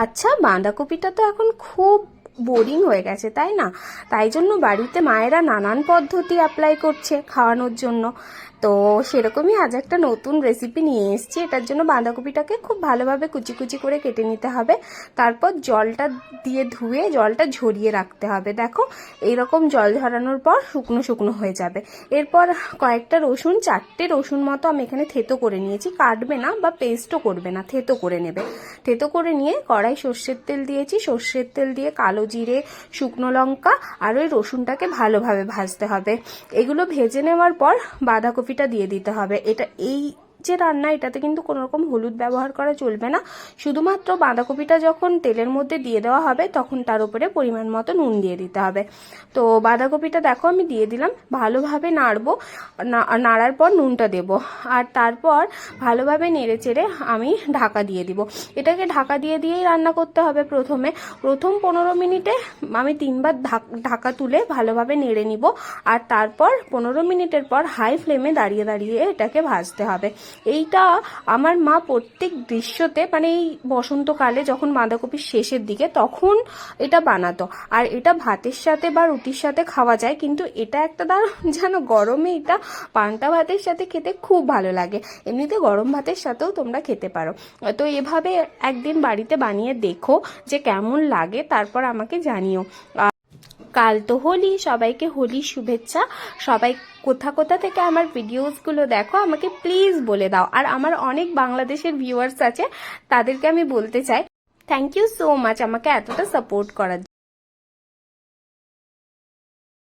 আচ্ছা, বাঁধাকপিটা তো এখন খুব বোরিং হয়ে গেছে, তাই না? তাই জন্য বাড়িতে মায়েরা নানান পদ্ধতি অ্যাপ্লাই করছে খাওয়ানোর জন্য। তো সেরকমই আজ একটা নতুন রেসিপি নিয়ে এসেছি। এটার জন্য বাঁধাকপিটাকে খুব ভালোভাবে কুচি কুচি করে কেটে নিতে হবে। তারপর জলটা দিয়ে ধুয়ে জলটা ঝরিয়ে রাখতে হবে। দেখো, এইরকম জল ঝরানোর পর শুকনো শুকনো হয়ে যাবে। এরপর কয়েকটা রসুন, 4টে রসুন মতো আমি এখানে থেতো করে নিয়েছি। কাটবে না বা পেস্টও করবে না, থেতো করে নেবে। থেতো করে নিয়ে কড়াই সর্ষের তেল দিয়েছি। সর্ষের তেল দিয়ে কালো জিরে, শুকনো লঙ্কা আর ওই রসুনটাকে ভালোভাবে ভাজতে হবে। এগুলো ভেজে নেওয়ার পর বাঁধাকপিটা দিয়ে দিতে হবে। এই যে রান্না, এটাতে কিন্তু কোনো রকম হলুদ ব্যবহার করা চলবে না। শুধুমাত্র বাঁধাকপিটা যখন তেলের মধ্যে দিয়ে দেওয়া হবে তখন তার উপরে পরিমাণ মতো নুন দিয়ে দিতে হবে। তো বাঁধাকপিটা দেখো আমি দিয়ে দিলাম, ভালোভাবে নাড়বো। নাড়ার পর নুনটা দেব, আর তারপর ভালোভাবে নেড়ে চেড়ে আমি ঢাকা দিয়ে দিব। এটাকে ঢাকা দিয়ে দিয়েই রান্না করতে হবে। প্রথম 15 মিনিটে আমি 3বার ঢাকা তুলে ভালোভাবে নেড়ে নিব, আর তারপর 15 মিনিটের পর হাই ফ্লেমে দাঁড়িয়ে দাঁড়িয়ে এটাকে ভাজতে হবে। এইটা আমার মা প্রত্যেক দৃশ্যতে, মানে এই বসন্তকালে যখন বাঁধাকপির শেষের দিকে, তখন এটা বানাতো। আর এটা ভাতের সাথে বা রুটির সাথে খাওয়া যায়, কিন্তু এটা একটা যেন গরমে এটা পান্তা ভাতের সাথে খেতে খুব ভালো লাগে। এমনিতে গরম ভাতের সাথেও তোমরা খেতে পারো। তো এভাবে একদিন বাড়িতে বানিয়ে দেখো যে কেমন লাগে, তারপর আমাকে জানিও। কাল তো হোলি, সবাইকে হোলির শুভেচ্ছা। সবাই কোথা কোথা থেকে আমার ভিডিওসগুলো দেখো আমাকে প্লিজ বলে দাও। আর আমার অনেক বাংলাদেশের ভিউয়ার্স আছে, তাদেরকে আমি বলতে চাই থ্যাংক ইউ সো মাচ আমাকে এতটা সাপোর্ট করার